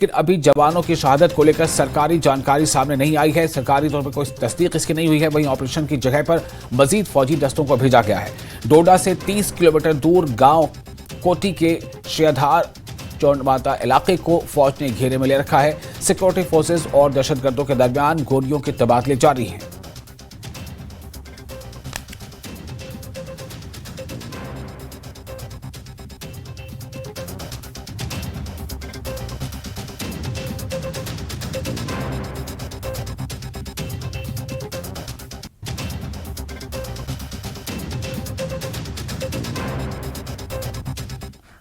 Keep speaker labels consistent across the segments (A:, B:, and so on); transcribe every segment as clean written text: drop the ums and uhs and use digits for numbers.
A: लेकिन अभी जवानों की शहादत को लेकर सरकारी जानकारी सामने नहीं आई है। सरकारी तौर पर कोई तस्दीक इसकी नहीं हुई है। वहीं ऑपरेशन की जगह पर मजीद फौजी दस्तों को भेजा गया है। डोडा से 30 किलोमीटर दूर गांव कोटी के शेयाधार चौंडमाता इलाके को फौज ने घेरे में ले रखा है। सिक्योरिटी फोर्सेज और दहशतगर्दों के दरमियान गोलियों के तबादले जारी हैं।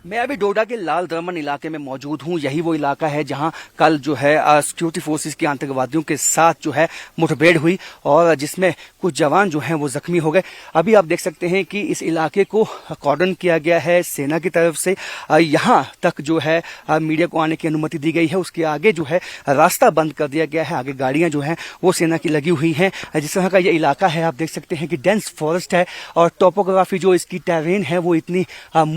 B: मैं अभी डोडा के लाल दमन इलाके में मौजूद हूं। यही वो इलाका है जहां कल जो है सिक्योरिटी फोर्सेस की आतंकवादियों के साथ जो है मुठभेड़ हुई और जिसमें कुछ जवान जो हैं वो जख्मी हो गए। अभी आप देख सकते हैं कि इस इलाके को कॉर्डन किया गया है सेना की तरफ से। यहां तक जो है मीडिया को आने की अनुमति दी गई है। उसके आगे जो है रास्ता बंद कर दिया गया है। आगे गाड़ियां जो हैं वो सेना की लगी हुई हैं। जिस तरह का ये इलाका है आप देख सकते हैं कि डेंस फॉरेस्ट है और टोपोग्राफी जो इसकी टेरेन है वो इतनी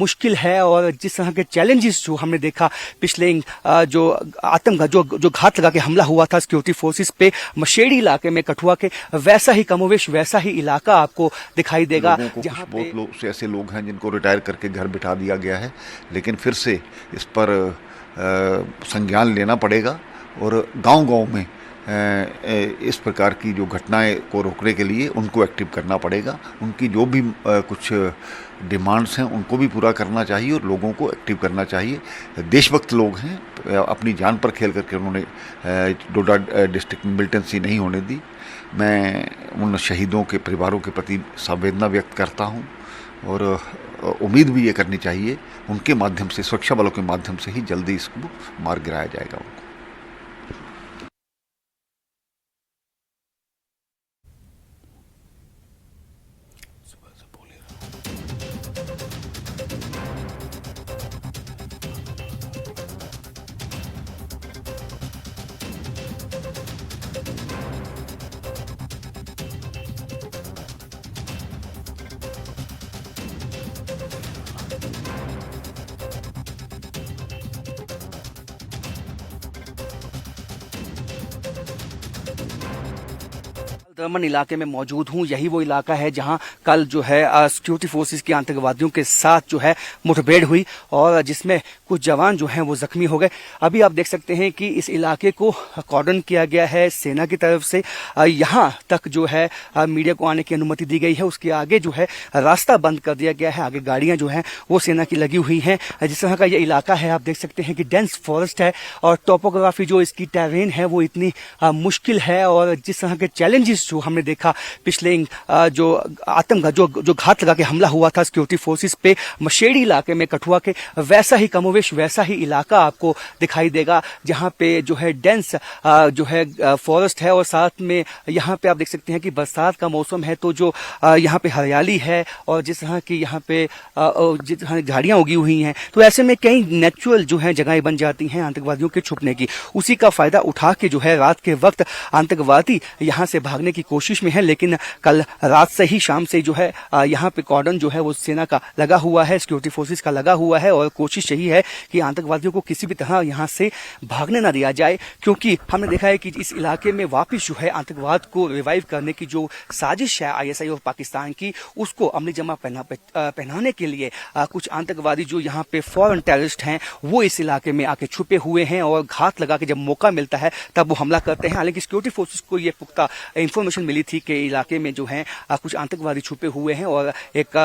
B: मुश्किल है। और जिस तरह के चैलेंजेस जो हमने देखा पिछले जो आतंक जो घात लगा के हमला हुआ था सिक्योरिटी फोर्सेस पे मशेड़ी इलाके में कठुआ के, वैसा ही कमोवेश वैसा ही इलाका आपको दिखाई देगा।
C: जहां बहुत लोग ऐसे लोग हैं जिनको रिटायर करके घर बिठा दिया गया है, लेकिन फिर से इस पर संज्ञान लेना पड़ेगा और गांव-गांव में इस प्रकार की जो घटनाएं को रोकने के लिए उनको एक्टिव करना पड़ेगा। उनकी जो भी कुछ डिमांड्स हैं उनको भी पूरा करना चाहिए और लोगों को एक्टिव करना चाहिए। देशभक्त लोग हैं, अपनी जान पर खेल करके उन्होंने डोडा डिस्ट्रिक्ट में मिलिटेंसी नहीं होने दी। मैं उन शहीदों के परिवारों के प्रति संवेदना व्यक्त करता हूं और उम्मीद भी ये करनी चाहिए उनके माध्यम से, सुरक्षा बलों के माध्यम से ही जल्दी इसको मार गिराया जाएगा उनको।
B: दमन इलाके में मौजूद हूं। यही वो इलाका है जहां कल जो है सिक्योरिटी फोर्सेस की आतंकवादियों के साथ जो है मुठभेड़ हुई और जिसमें कुछ जवान जो हैं वो जख्मी हो गए। अभी आप देख सकते हैं कि इस इलाके को कॉर्डन किया गया है सेना की तरफ से। यहां तक जो है मीडिया को आने की अनुमति दी गई है। उसके आगे जो है रास्ता बंद कर दिया गया है। आगे गाड़ियां जो हैं वो सेना की लगी हुई हैं। जिस तरह का ये इलाका है आप देख सकते हैं कि डेंस फॉरेस्ट है और टोपोग्राफी जो इसकी टेरेन है वो इतनी मुश्किल है। और जिस तरह के चैलेंजेस जो हमने देखा पिछले जो आतंक जो घात लगा के हमला हुआ था सिक्योरिटी फोर्सेस पे मशेड़ी इलाके में कठुआ के, वैसा ही कमोवेश वैसा ही इलाका आपको दिखाई देगा। जहां पे जो है डेंस जो है फॉरेस्ट है और साथ में यहाँ पे आप देख सकते हैं कि बरसात का मौसम है तो जो यहाँ पे हरियाली है और जिस तरह की यहाँ पे झाड़ियां उगी हुई हैं तो ऐसे में कई नेचुरल जो है जगहें बन जाती हैं आतंकवादियों के छुपने की। उसी का फायदा उठा के जो है रात के वक्त आतंकवादी यहाँ से भागने की कोशिश में है। लेकिन कल रात से ही शाम से जो है यहाँ पे कॉर्डन जो है वो सेना का लगा हुआ है, सिक्योरिटी फोर्सेस का लगा हुआ है और कोशिश यही है कि आतंकवादियों को किसी भी तरह यहाँ से भागने ना दिया जाए। क्योंकि हमने देखा है कि इस इलाके में वापस जो है आतंकवाद को रिवाइव करने की जो साजिश है आईएसआई और पाकिस्तान की, उसको अमली जमा पहनाने के लिए कुछ आतंकवादी जो यहाँ पे फॉरेन टेररिस्ट हैं वो इस इलाके में आके छुपे हुए हैं और घात लगा के जब मौका मिलता है तब वो हमला करते हैं। हालांकि सिक्योरिटी फोर्सेस को ये पुख्ता इंफॉर्मेशन मिली थी कि इलाके में जो है कुछ आतंकवादी छुपे हुए हैं और एक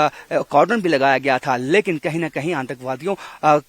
B: कॉर्डन भी लगाया गया था। लेकिन कहीं ना कहीं आतंकवादियों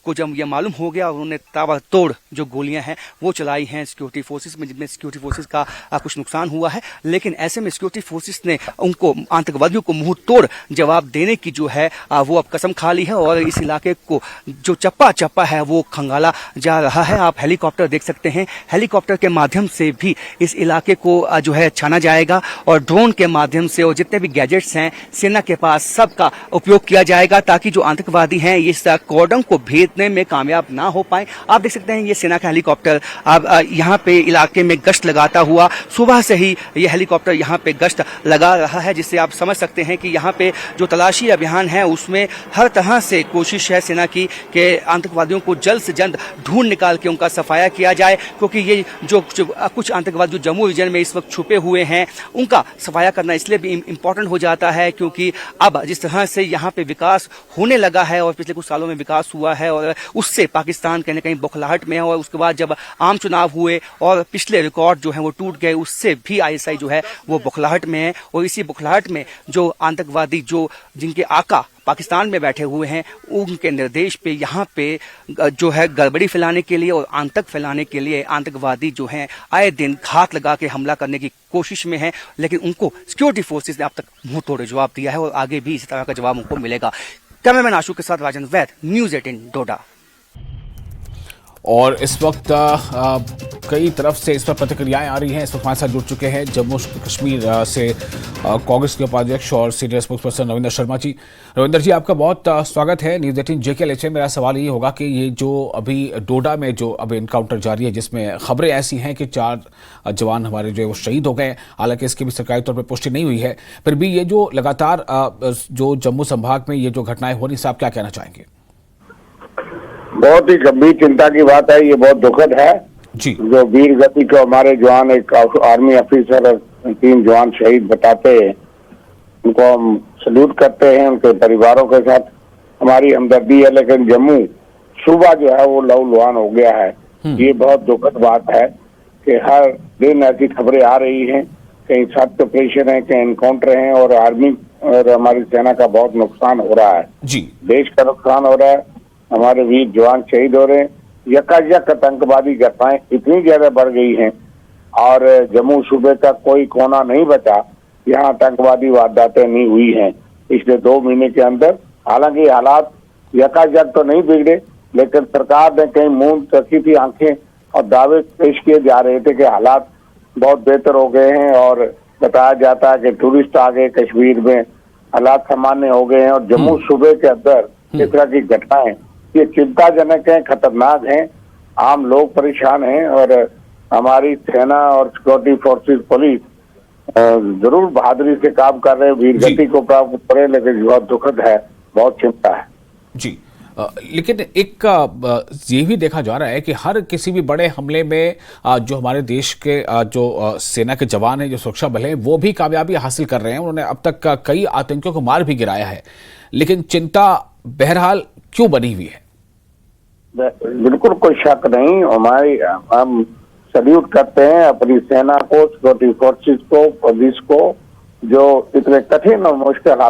B: को जब यह मालूम हो गया और उन्होंने ताबड़तोड़ जो गोलियां हैं वो चलाई हैं सिक्योरिटी फोर्सेस में, जिनमें सिक्योरिटी फोर्सेस का कुछ नुकसान हुआ है। लेकिन ऐसे में सिक्योरिटी फोर्सेस ने उनको आतंकवादियों को मुंह तोड़ जवाब देने की जो है वो अब कसम खा ली है और इस इलाके को जो चप्पा चप्पा है वो खंगाला जा रहा है। आप हेलीकॉप्टर देख सकते हैं, हेलीकॉप्टर के माध्यम से भी इस इलाके को जो है छाना जाएगा। जाएगा और ड्रोन के माध्यम से और जितने भी गैजेट्स हैं सेना के पास सबका उपयोग किया जाएगा ताकि जो आतंकवादी हैं इस कॉर्डन को भेदने में कामयाब ना हो पाए। आप देख सकते हैं ये सेना का हेलीकॉप्टर अब यहाँ पे इलाके में गश्त लगाता हुआ सुबह से ही ये हेलीकॉप्टर यहाँ पे गश्त लगा रहा है, जिससे आप समझ सकते हैं कि यहाँ पे जो तलाशी अभियान है उसमें हर तरह से कोशिश है सेना की कि आतंकवादियों को जल्द से जल्द ढूंढ निकाल के उनका सफाया किया जाए, क्योंकि ये जो कुछ आतंकवादी जो जम्मू रीजन में इस वक्त छुपे हुए हैं उनका सफाया करना इसलिए भी इम्पोर्टेंट हो जाता है क्योंकि अब जिस तरह से यहाँ पे विकास होने लगा है और पिछले कुछ सालों में विकास हुआ है और उससे पाकिस्तान कहीं ना कहीं बौखलाहट में है और उसके बाद जब आम चुनाव हुए और पिछले रिकॉर्ड जो है वो टूट गए, उससे भी आईएसआई जो है वो बौखलाहट में है और इसी बौखलाहट में जो आतंकवादी जो जिनके आका पाकिस्तान में बैठे हुए हैं उनके निर्देश पे यहाँ पे जो है गड़बड़ी फैलाने के लिए और आतंक फैलाने के लिए आतंकवादी जो हैं आए दिन घात लगा के हमला करने की कोशिश में हैं, लेकिन उनको सिक्योरिटी फोर्सेस ने अब तक मुंह तोड़े जवाब दिया है और आगे भी इसी तरह का जवाब उनको मिलेगा। कैमरामैन आशु के साथ राजन वैद, न्यूज़ 18 डोडा।
A: और इस वक्त कई तरफ से इस पर प्रतिक्रियाएं आ रही हैं। इस वक्त हमारे साथ जुड़ चुके हैं जम्मू कश्मीर से कांग्रेस के उपाध्यक्ष और सीनियर स्पोक्सपर्सन रविंदर शर्मा जी। रविंदर जी, आपका बहुत स्वागत है न्यूज़ 18 JKLH। मेरा सवाल ये होगा कि ये जो अभी डोडा में जो अभी इनकाउंटर जारी है जिसमें खबरें ऐसी हैं कि 4 जवान हमारे जो है वो शहीद हो गए, हालांकि इसकी भी सरकारी तौर पर पुष्टि नहीं हुई है, फिर भी ये जो लगातार जो जम्मू संभाग में ये जो घटनाएं हो रही हैं, आप क्या कहना चाहेंगे?
D: बहुत ही गंभीर चिंता की बात है, ये बहुत दुखद है
A: जी।
D: जो वीर गति को हमारे जवान, एक आर्मी ऑफिसर और 3 जवान शहीद बताते हैं, उनको हम सल्यूट करते हैं। उनके परिवारों के साथ हमारी हमदर्दी है, लेकिन जम्मू सूबा जो है वो लहूलुहान हो गया है। ये बहुत दुखद बात है कि हर दिन ऐसी खबरें आ रही हैं, कहीं सर्च ऑपरेशन है, कहीं एनकाउंटर है और आर्मी और हमारी सेना का बहुत नुकसान हो रहा है
A: जी।
D: देश का नुकसान हो रहा है, हमारे वीर जवान शहीद हो रहे हैं। यकायक आतंकवादी घटनाएं इतनी ज्यादा बढ़ गई हैं और जम्मू सूबे का कोई कोना नहीं बचा यहाँ आतंकवादी वारदातें नहीं हुई हैं पिछले 2 महीने के अंदर। हालांकि हालात यकायक तो नहीं बिगड़े, लेकिन सरकार ने कहीं मुंह रखी थी आंखें और दावे पेश किए जा रहे थे कि हालात बहुत बेहतर हो गए हैं और बताया जाता है कि टूरिस्ट आ गए कश्मीर में, हालात सामान्य हो गए हैं। और जम्मू सूबे के अंदर इस तरह की घटनाएं ये चिंताजनक है, खतरनाक है, आम लोग परेशान हैं और हमारी सेना और सिक्योरिटी फोर्सेस पुलिस जरूर बहादुरी से काम कर रहे हैं, वीर गति को प्राप्त करे, लेकिन बहुत दुखद है, बहुत चिंता है
A: जी। लेकिन एक ये भी देखा जा रहा है कि हर किसी भी बड़े हमले में जो हमारे देश के जो सेना के जवान हैं, जो सुरक्षा बल हैं, वो भी कामयाबी हासिल कर रहे हैं। उन्होंने अब तक कई आतंकियों को मार भी गिराया है, लेकिन चिंता बहरहाल क्यों बनी हुई है?
D: बिल्कुल कोई शक नहीं, हम सल्यूट करते हैं अपनी सेना को, सिक्योरिटी फोर्सेस को, पुलिस को, जो इतने कठिन और मुश्किल